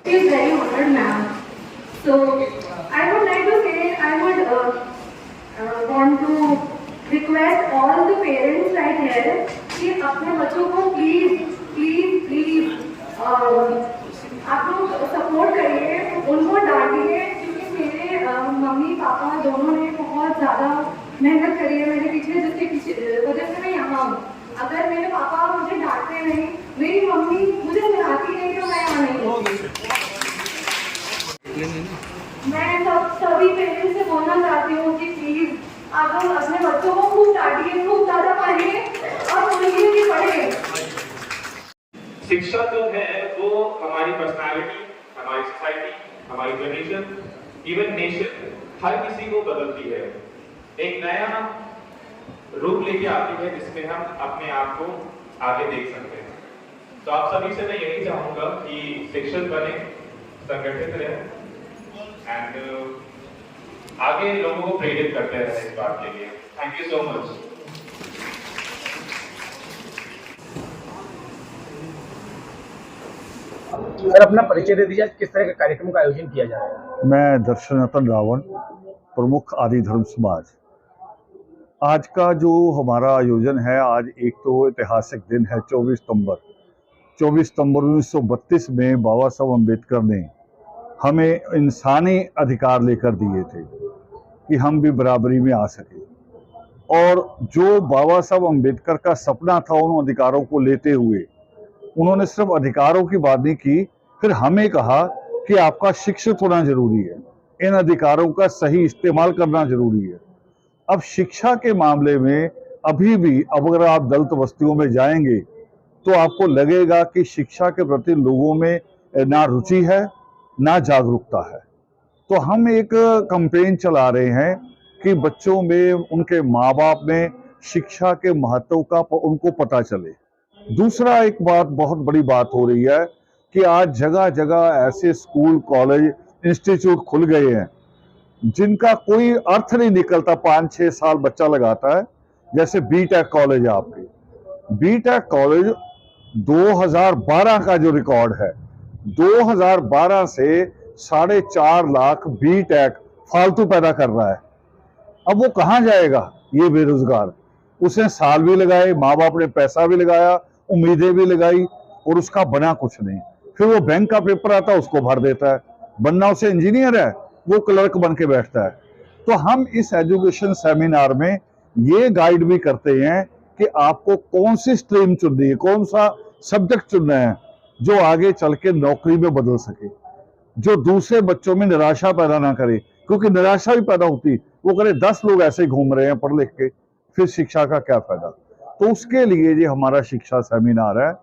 Feel very honored, ma'am. So I would like to say I would want to request all the parents right here कि अपने बच्चों को please please please आप लोग support करिए, उनको डांटिए, क्योंकि मेरे मम्मी पापा दोनों ने बहुत ज़्यादा मेहनत करी है मेरे पीछे, जिसके पीछे वजह से मैं यहाँ हूँ। अगर मेरे पापा मुझे डांटते नहीं, मेरी मम्मी मुझे सिखाती नहीं, तो मैं यहाँ नहीं होती। मैं सभी पेरेंट्स से बोलना चाहती हूँ कि प्लीज आप लोग अपने बच्चों को खूब डांटिए, खूब ज़्यादा पढ़िए और बोलिए कि पढ़े। शिक्षा जो है वो हमारी पर्सनालिटी, हमारी सोसाइटी, हमारी जनरेशन, इवन नेशन, हर किसी को बदलती है, एक नया रूप लेके आती है जिसमें हम अपने आप को आगे देख सकते हैं। तो आप सभी से मैं यही चाहूंगा कि शिक्षक बने, संगठित रहे एंड आगे लोगों को प्रेरित करते रहे इस बात के लिए। Thank you so much. Sir अपना परिचय दे दीजिए, किस तरह के कार्यक्रम का आयोजन किया जा रहा है? मैं दर्शनरतन रावण, प्रमुख आदि धर्म समाज। आज का जो हमारा आयोजन है, आज एक तो ऐतिहासिक दिन है 24 सितंबर 1932 में बाबा साहब अम्बेडकर ने हमें इंसानी अधिकार लेकर दिए थे कि हम भी बराबरी में आ सके। और जो बाबा साहब अम्बेडकर का सपना था, उन अधिकारों को लेते हुए उन्होंने सिर्फ अधिकारों की बात नहीं की, फिर हमें कहा कि आपका शिक्षित होना जरूरी है, इन अधिकारों का सही इस्तेमाल करना जरूरी है। अब शिक्षा के मामले में अभी भी अगर आप दलित बस्तियों में जाएंगे तो आपको लगेगा कि शिक्षा के प्रति लोगों में ना रुचि है, ना जागरूकता है। तो हम एक कैंपेन चला रहे हैं कि बच्चों में, उनके माँ बाप में शिक्षा के महत्व का उनको पता चले। दूसरा एक बात, बहुत बड़ी बात हो रही है कि आज जगह जगह ऐसे स्कूल, कॉलेज, इंस्टीट्यूट खुल गए हैं जिनका कोई अर्थ नहीं निकलता। 5-6 साल बच्चा लगाता है। जैसे बीटेक कॉलेज है आपके, बीटेक कॉलेज 2012 का जो रिकॉर्ड है, 2012 से 4.5 लाख बीटेक फालतू पैदा कर रहा है। अब वो कहाँ जाएगा ये बेरोजगार? उसने साल भी लगाए, माँ बाप ने पैसा भी लगाया, उम्मीदें भी लगाई, और उसका बना कुछ नहीं। फिर वो बैंक का पेपर आता है, उसको भर देता है। बनना उसे इंजीनियर है, वो क्लर्क बन के बैठता है। तो हम इस एजुकेशन सेमिनार में ये गाइड भी करते हैं कि आपको कौन सी स्ट्रीम चुननी है, कौन सा सब्जेक्ट चुनना है जो आगे चल के नौकरी में बदल सके, जो दूसरे बच्चों में निराशा पैदा ना करे, क्योंकि निराशा भी पैदा होती। वो करे 10 लोग ऐसे घूम रहे हैं पढ़ लिख के, फिर शिक्षा का क्या फायदा। तो उसके लिए ये हमारा शिक्षा सेमिनार है,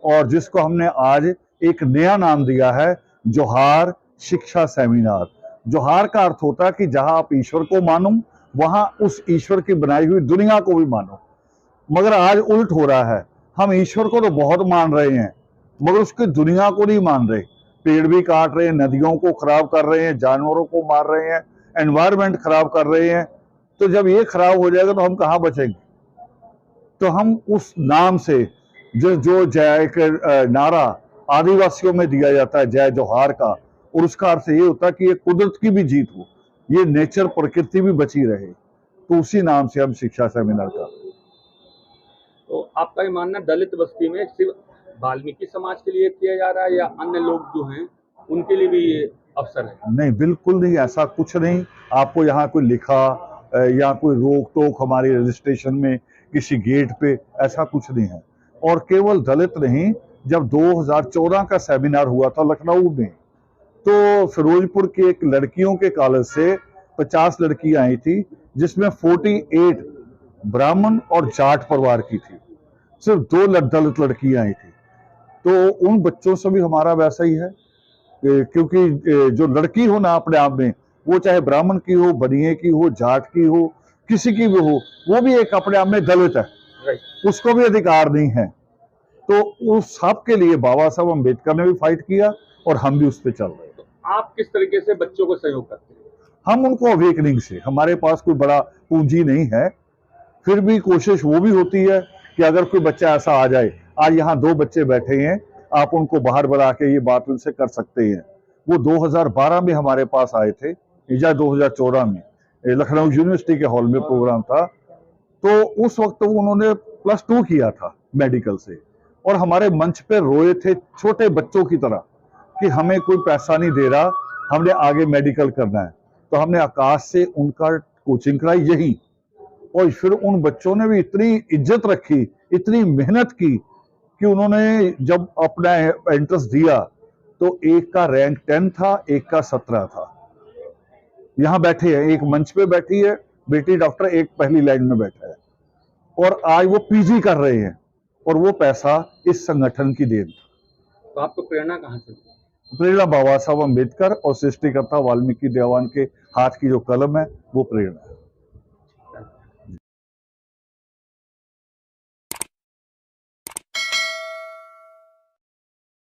और जिसको हमने आज एक नया नाम दिया है, जोहार शिक्षा सेमिनार। जोहार का अर्थ होता है कि जहां आप ईश्वर को मानो, वहां उस ईश्वर की बनाई हुई दुनिया को भी मानो। मगर आज उल्ट हो रहा है, हम ईश्वर को तो बहुत मान रहे हैं मगर उसकी दुनिया को नहीं मान रहे। पेड़ भी काट रहे हैं, नदियों को खराब कर रहे हैं, जानवरों को मार रहे हैं, एनवायरमेंट खराब कर रहे हैं। तो जब ये खराब हो जाएगा तो हम कहाँ बचेंगे? तो हम उस नाम से जो जय के नारा आदिवासियों में दिया जाता है, जय जोहार का, और उसका अर्थ ये होता है कि ये कुदरत की भी जीत हो, ये नेचर, प्रकृति भी बची रहे। तो उसी नाम से हम शिक्षा सेमिनार का। तो आपका ये मानना दलित बस्ती में सिर्फ वाल्मीकि समाज के लिए किया जा रहा है या अन्य लोग जो हैं उनके लिए भी ये अवसर है? नहीं, बिल्कुल नहीं, ऐसा कुछ नहीं। आपको यहाँ कोई लिखा या कोई रोक टोक हमारी रजिस्ट्रेशन में किसी गेट पे, ऐसा कुछ नहीं है। और केवल दलित नहीं, जब 2014 का सेमिनार हुआ था लखनऊ में, तो फिरोजपुर की एक लड़कियों के कॉलेज से 50 लड़कियां आई थी, जिसमें 48 ब्राह्मण और जाट परिवार की थी, सिर्फ 2 दलित लड़कियां आई थी। तो उन बच्चों से भी हमारा वैसा ही है, क्योंकि जो लड़की हो ना अपने आप में, वो चाहे ब्राह्मण की हो, बनिए की हो, जाट की हो, किसी की भी हो, वो भी एक अपने आप में दलित है, उसको भी अधिकार नहीं है। तो उस सब के लिए बाबा साहब अम्बेडकर ने भी फाइट किया और हम भी उस पर चल रहे हैं। तो आप किस तरीके से बच्चों को सहयोग करते हैं? हम उनको अवेकनिंग से, हमारे पास कोई बड़ा पूंजी नहीं है, फिर भी कोशिश वो भी होती है कि अगर कोई बच्चा ऐसा आ जाए। आज यहाँ 2 बच्चे बैठे हैं आप उनको बाहर बुला के ये बात उनसे कर सकते हैं। वो 2012 में हमारे पास आए थे या 2014 में, लखनऊ यूनिवर्सिटी के हॉल में प्रोग्राम था। तो उस वक्त उन्होंने +2 किया था मेडिकल से और हमारे मंच पे रोए थे छोटे बच्चों की तरह कि हमें कोई पैसा नहीं दे रहा, हमने आगे मेडिकल करना है। तो हमने आकाश से उनका कोचिंग कराई यही, और फिर उन बच्चों ने भी इतनी इज्जत रखी, इतनी मेहनत की कि उन्होंने जब अपना एंट्रेंस दिया तो एक का रैंक 10 था, एक का 17 था। यहाँ बैठे हैं, एक मंच पे बैठी है बेटी डॉक्टर, एक पहली लाइन में बैठा है, और आज वो पीजी कर रहे हैं, और वो पैसा इस संगठन की देन। तो आपको प्रेरणा कहाँ से मिली? प्रेरणा बाबा साहब अम्बेडकर और सृष्टिकर्ता वाल्मीकि देवान के हाथ की जो कलम है वो प्रेरणा है।